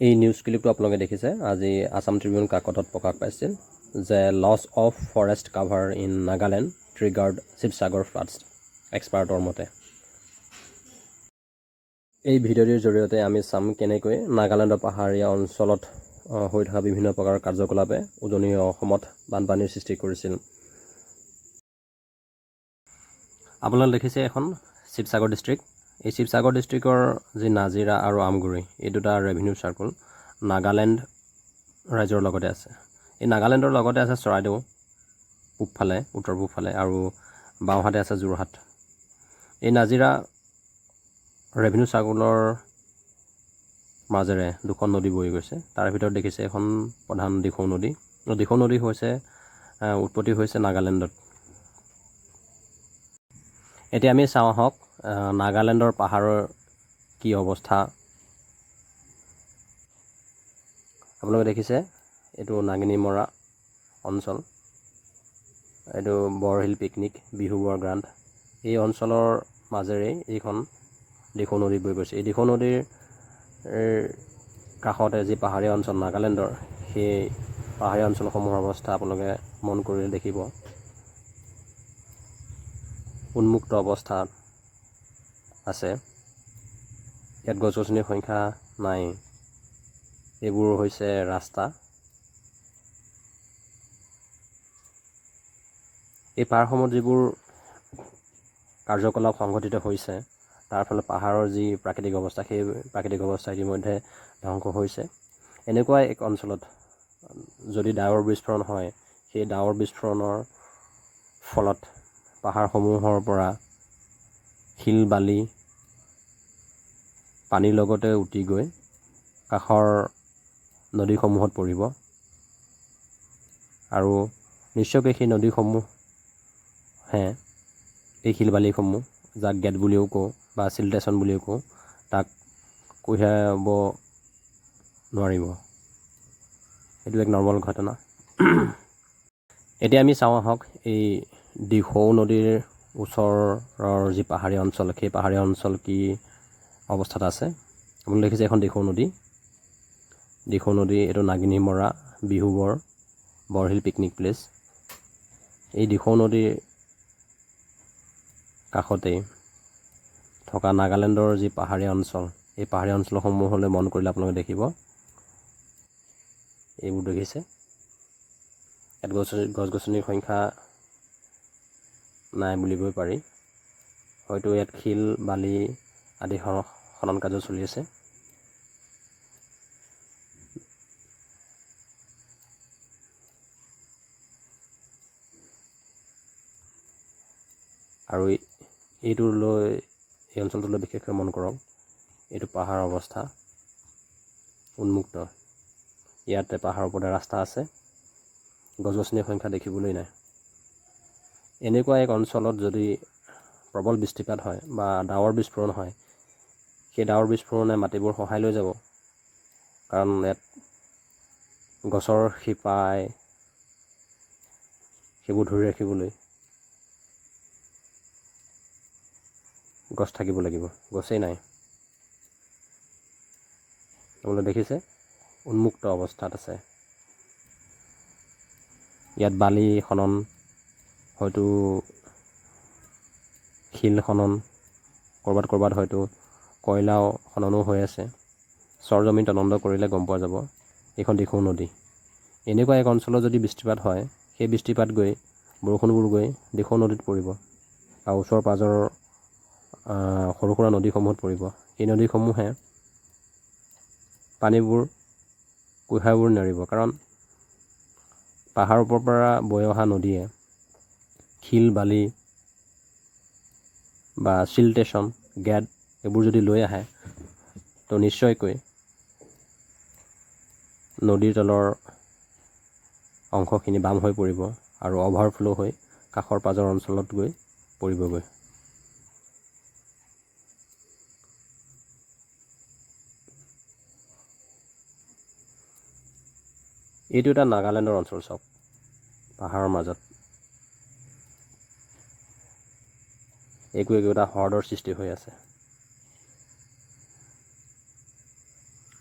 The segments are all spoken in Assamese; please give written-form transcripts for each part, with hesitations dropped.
এই নিউজ ক্লিপটো আপোনালোকে দেখিছে আজি আসাম ট্ৰিবিউন কাকতত প্ৰকাশ পাইছিল যে loss of forest cover in Nagaland triggered Sivasagar floods এক্সপাৰ্টৰ মতে। এই ভিডিঅ'টিৰ জৰিয়তে আমি চাম কেনেকৈ নাগালেণ্ডৰ পাহাৰীয়া অঞ্চলত হৈ থকা বিভিন্ন প্ৰকাৰৰ কাৰ্যকলাপে উজনি অসমত বানপানীৰ সৃষ্টি কৰিছিল। আপোনালোকে দেখিছে এখন শিৱসাগৰ ডিষ্ট্ৰিক্ট। এই শিৱসাগৰ ডিষ্ট্ৰিক্টৰ যি নাজিৰা আৰু আমগুৰি এই দুটা ৰেভিনিউ চাৰ্কল নাগালেণ্ড ৰাজ্যৰ লগতে আছে। এই নাগালেণ্ডৰ লগতে আছে চৰাইদেউ পূবফালে উত্তৰ পূবফালে আৰু বাওঁহাতে আছে যোৰহাট। এই নাজিৰা ৰেভিনিউ চাৰ্কলৰ মাজেৰে দুখন নদী বৈ গৈছে। তাৰ ভিতৰত দেখিছে এখন প্ৰধান দিখৌ নদী। দিখৌ নদী হৈছে উৎপত্তি হৈছে নাগালেণ্ডত। এতিয়া আমি চাওঁ আহক নাগালেণ্ডৰ পাহাৰৰ কি অৱস্থা। আপোনালোকে দেখিছে এইটো নাগিনীমৰা অঞ্চল, এইটো বৰহিল পিকনিক বিহুবৰ গ্ৰাণ্ট। এই অঞ্চলৰ মাজেৰেই এইখন দিখৌ নদী বৈ গৈছে। এই দিখৌ নদীৰ কাষতে যি পাহাৰীয়া অঞ্চল নাগালেণ্ডৰ, সেই পাহাৰীয়া অঞ্চলসমূহৰ অৱস্থা আপোনালোকে মন কৰি দেখিব। উন্মুক্ত অৱস্থাত আছে, ইয়াত গছ গছনিৰ সংখ্যা নাই। এইবোৰ হৈছে ৰাস্তা। এই পাহাৰসমূহত যিবোৰ কাৰ্যকলাপ সংঘটিত হৈছে তাৰ ফলত পাহাৰৰ যি প্ৰাকৃতিক অৱস্থা, সেই প্ৰাকৃতিক অৱস্থা ইতিমধ্যে ধ্বংস হৈছে। এনেকুৱা এক অঞ্চলত যদি ডাৱৰ বিস্ফোৰণ হয়, সেই ডাৱৰ বিস্ফোৰণৰ ফলত পাহাৰসমূহৰ পৰা শিল বালি পানীৰ লগতে উটি গৈ কাষৰ নদীসমূহত পৰিব আৰু নিশ্চয়কৈ সেই নদীসমূহে এই শিল বালিসমূহ, যাক গেট বুলিও কওঁ বা চিল্টেশ্যন বুলিও কওঁ, তাক কঢ়িয়াব নোৱাৰিব। এইটো এক নৰ্মেল ঘটনা। এতিয়া আমি চাওঁ আহক এই দিখৌ নদীৰ ওচৰৰ যি পাহাৰীয়া অঞ্চল, সেই পাহাৰীয়া অঞ্চল কি অৱস্থাত আছে। আপুনি দেখিছে এখন দিখৌ নদী। দিখৌ নদী এইটো নাগিনীমৰা বিহুবৰ বৰহিল পিকনিক প্লেচ। এই দিখৌ নদীৰ কাষতেই থকা নাগালেণ্ডৰ যি পাহাৰীয়া অঞ্চল, এই পাহাৰীয়া অঞ্চলসমূহলৈ মন কৰিলে আপোনালোকে দেখিব এইবোৰ দেখিছে। ইয়াত গছ গছনিৰ সংখ্যা নাই বুলিবই পাৰি। হয়তো ইয়াত শিল বালি আদি খনন কাৰ্য চলি আছে। আৰু এইটোলৈ এই অঞ্চলটোলৈ বিশেষকৈ মন কৰক, এইটো পাহাৰৰ অৱস্থা উন্মুক্ত। ইয়াতে পাহাৰৰ ওপৰতে ৰাস্তা আছে, গছ গছনিৰ সংখ্যা দেখিবলৈ নাই। এনেকুৱা এক অঞ্চলত যদি প্ৰবল বৃষ্টিপাত হয় বা ডাৱৰ বিস্ফোৰণ হয়, সেই ডাৱৰ বিস্ফোৰণে মাটিবোৰ খহাই লৈ যাব। কাৰণ ইয়াত গছৰ শিপাই সেইবোৰ ধৰি ৰাখিবলৈ গছ থাকিব লাগিব, গছেই নাই। আপোনালোকে দেখিছে উন্মুক্ত অৱস্থাত আছে। ইয়াত বালি খনন, হয়তো শিল খনন, ক'ৰবাত হয়তো কয়লাও খননো হৈ আছে। চৰজমিন তদন্ত কৰিলে গম পোৱা যাব। এইখন দিখৌ নদী। এনেকুৱা এক অঞ্চলত যদি বৃষ্টিপাত হয়, সেই বৃষ্টিপাত গৈ বৰষুণবোৰ গৈ দিখৌ নদীত পৰিব আৰু ওচৰ পাঁজৰৰ সৰু সুৰা নদীসমূহত পৰিব। এই নদীসমূহে পানীবোৰ কঢ়িয়াব নোৱাৰিব, কাৰণ পাহাৰৰ ওপৰৰ পৰা বৈ অহা নদীয়ে শিল বালি বা চিল্টেশ্যন গেট এইবোৰ যদি লৈ আহে, তো নিশ্চয়কৈ নদীৰ তলৰ অংশখিনি বাম হৈ পৰিব আৰু অভাৰফ্ল' হৈ কাষৰ পাঁজৰ অঞ্চলত গৈ পৰিবগৈ। এইটো এটা নাগালেণ্ডৰ অঞ্চল চাওক, পাহাৰৰ মাজত একো এটা হ্ৰদৰ সৃষ্টি হৈ আছে।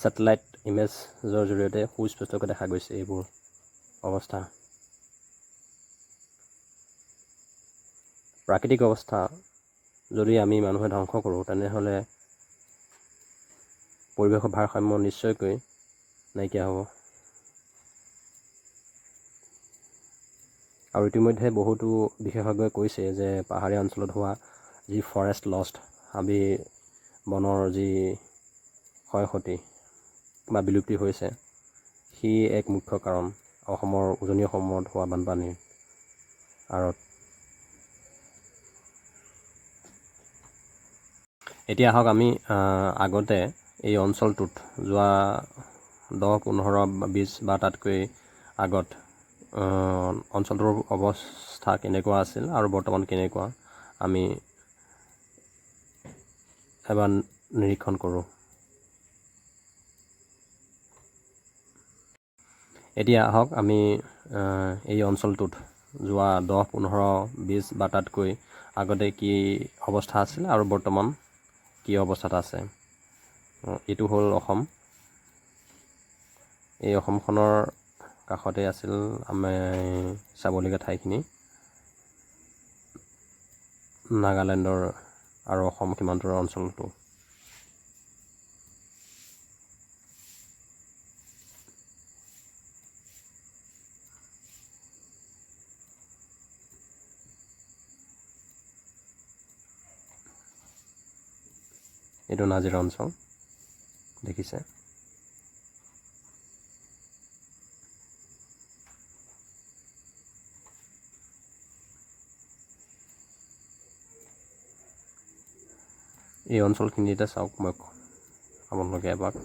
ছেটেলাইট ইমেজৰ জৰিয়তে সুস্পষ্টকৈ দেখা গৈছে এইবোৰ অৱস্থা। প্ৰাকৃতিক অৱস্থা যদি আমি মানুহে ধ্বংস কৰোঁ তেনেহ'লে পৰিৱেশৰ ভাৰসাম্য নিশ্চয়কৈ নাইকিয়া হ'ব। আৰু ইতিমধ্যে বহুতো বিশেষজ্ঞই কৈছে যে পাহাৰীয়া অঞ্চলত হোৱা যি ফৰেষ্ট লষ্ট, হাবি বনৰ যি ক্ষয়ক্ষতি বা বিলুপ্তি হৈছে, সি এক মুখ্য কাৰণ অসমৰ উজনি অসমত হোৱা বানপানীৰ আঁৰত। এতিয়া আহক আমি আগতে এই অঞ্চলটোত যোৱা 10, 15, 20 বা তাতকৈ আগত অঞ্চলটোৰ অৱস্থা কেনেকুৱা আছিল আৰু বৰ্তমান কেনেকুৱা আমি এবাৰ নিৰীক্ষণ কৰোঁ। এতিয়া আহক আমি এই অঞ্চলটোত যোৱা 10, 15, 20 বা তাতকৈ আগতে কি অৱস্থা আছিল আৰু বৰ্তমান কি অৱস্থাত আছে। এইটো হ'ল অসম। এই অসমখনৰ কাষতে আছিল আমি চাবলগীয়া ঠাইখিনি, নাগালেণ্ডৰ আৰু অসম সীমান্তৰ অঞ্চলটো। এইটো নাজিৰা অঞ্চল দেখিছে। এই অঞ্চলখিনিতে চাওক, মই আপোনালোকে এবাৰ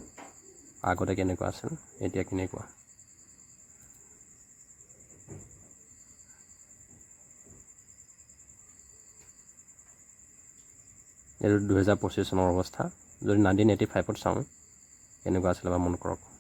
আগতে কেনেকুৱা আছিল, এতিয়া কেনেকুৱা। এইটো 2025 চনৰ অৱস্থা। যদি 1985ত চাওঁ কেনেকুৱা আছিলে বা মন কৰক। -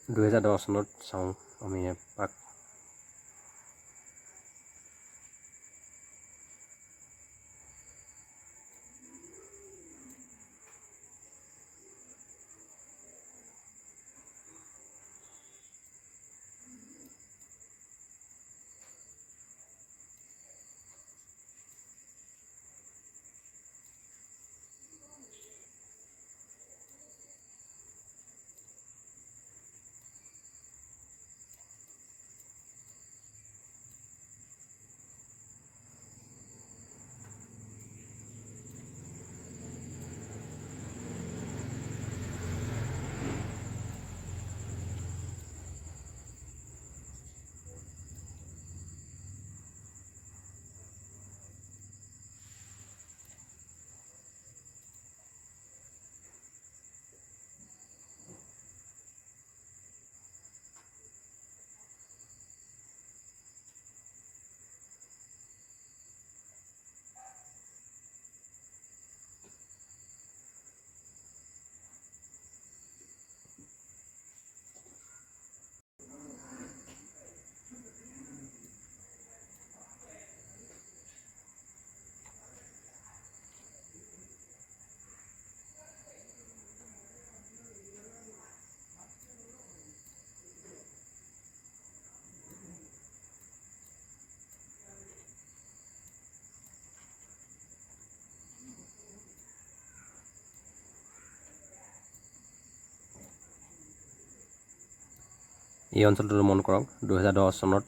2010 চনত চাওঁ আমি এপাক। এই অঞ্চলটো মন কৰক 2010 চনত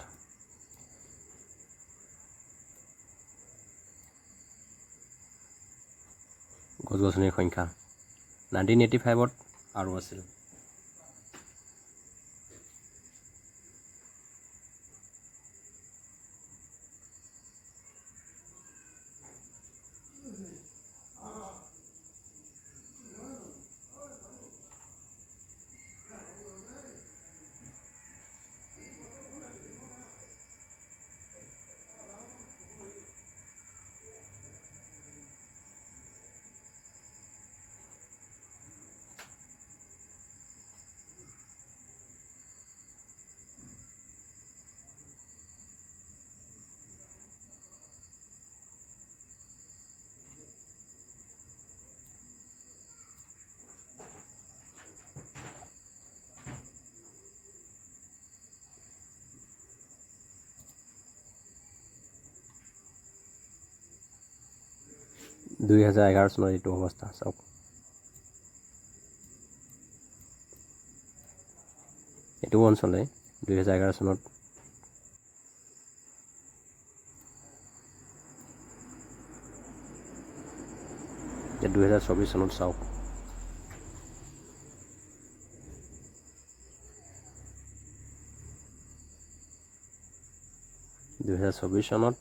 গছ গছনিৰ সংখ্যা 1985ত আৰু আছিল। দুই 2011 চনৰ এইটো অৱস্থা চাওক। এইটো অঞ্চলে 2011 চনত এতিয়া 2024 চনত চাওক। চনত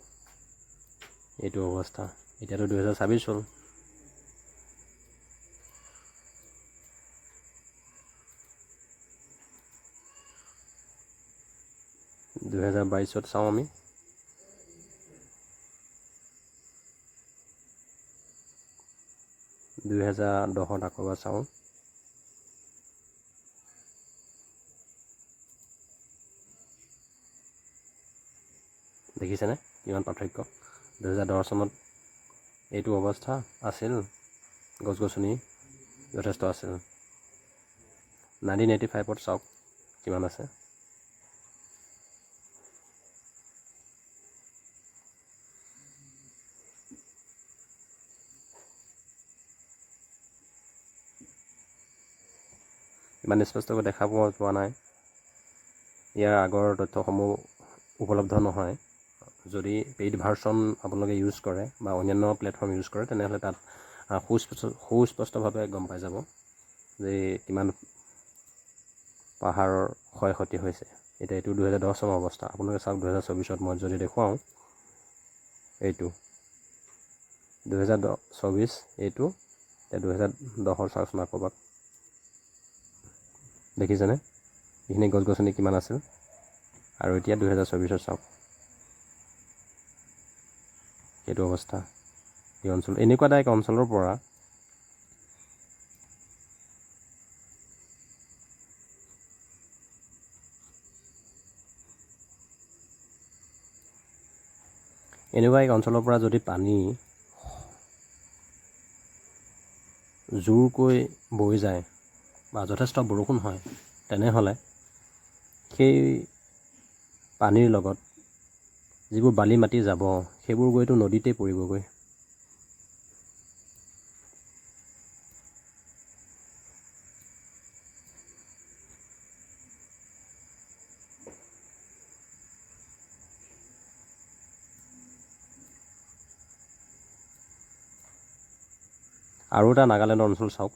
এইটো অৱস্থা। এতিয়াতো 2026 হ'ল। ত চাওঁ আমি। দহত আকৌ এবাৰ চাওঁ। দেখিছেনে কিমান পাৰ্থক্য? 2010 চনত এইটো অৱস্থা আছিল, গছ গছনি যথেষ্ট আছিল। 1985ত চাওক কিমান আছে। ইমান স্পষ্টকৈ দেখা পোৱা নাই। ইয়াৰ আগৰ তথ্যসমূহ উপলব্ধ নহয়। যদি পেইড ভাৰ্চন আপোনালোকে ইউজ কৰে বা অন্যান্য প্লেটফৰ্ম ইউজ কৰে তেনেহ'লে তাত সুস্পষ্টভাৱে গম পাই যাব যে কিমান পাহাৰৰ ক্ষয় ক্ষতি হৈছে। এতিয়া এইটো 2010 চনৰ অৱস্থা। আপোনালোকে চাওক 2024ত মই যদি দেখুৱাওঁ, এইটো 2024 এইটো, এতিয়া 2010 চাওকচোন আকৌবাৰ। দেখিছেনে এইখিনি গছ গছনি কিমান আছিল, আৰু এতিয়া 2024 চাওক এইটো অৱস্থা। এই অঞ্চল এনেকুৱা এটা এক অঞ্চলৰ পৰা যদি পানী জোৰকৈ বৈ যায় বা যথেষ্ট বৰষুণ হয়, তেনেহ'লে সেই পানীৰ লগত যিবোৰ বালি মাটি যাব সেইবোৰ গৈতো নদীতেই পৰিবগৈ। আৰু এটা নাগালেণ্ডৰ অঞ্চল চাওক।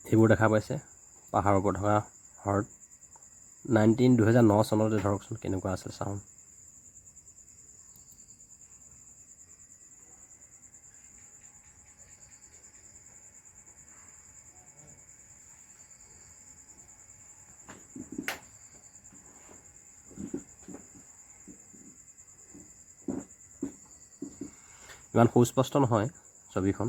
এইবোৰ দেখা পাইছে পাহাৰৰ ওপৰত থকা হ্ৰদ। 2009 চনতে ধৰকচোন কেনেকুৱা আছিল চাওঁ। ইমান সুস্পষ্ট নহয় ছবিখন।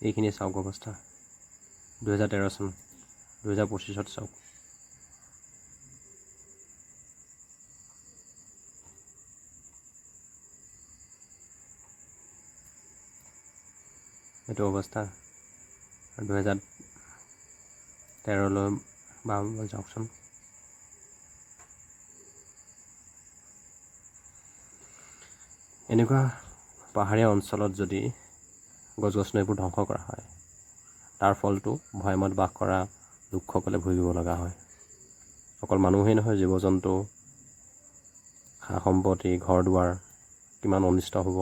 এইখিনি চাওক অৱস্থা 2013 চন 2025ত চাওক। এইটো অৱস্থা 2013লৈ বা যাওকচোন। এনেকুৱা পাহাৰীয়া অঞ্চলত যদি গছ গছনিবোৰ ধ্বংস কৰা হয়, তাৰ ফলটো ভৈয়ামত বাস কৰা লোকসকলে ভুগিব লগা হয়। অকল মানুহেই নহয়, জীৱ জন্তু, সা সম্পত্তি, ঘৰ দুৱাৰ কিমান অনিষ্ট হ'ব,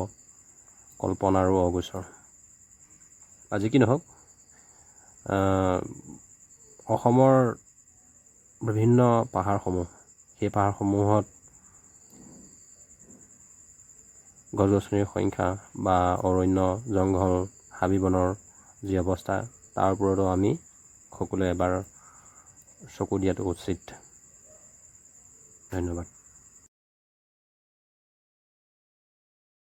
কল্পনাৰো অগোচৰ। আজি কি নহওক, অসমৰ বিভিন্ন পাহাৰসমূহ, সেই পাহাৰসমূহত গছ গছনিৰ সংখ্যা বা অৰণ্য জংঘল হাবি বনৰ যি অৱস্থা, তাৰ ওপৰতো আমি সকলোৱে এবাৰ চকু দিয়াটো উচিত। ধন্যবাদ।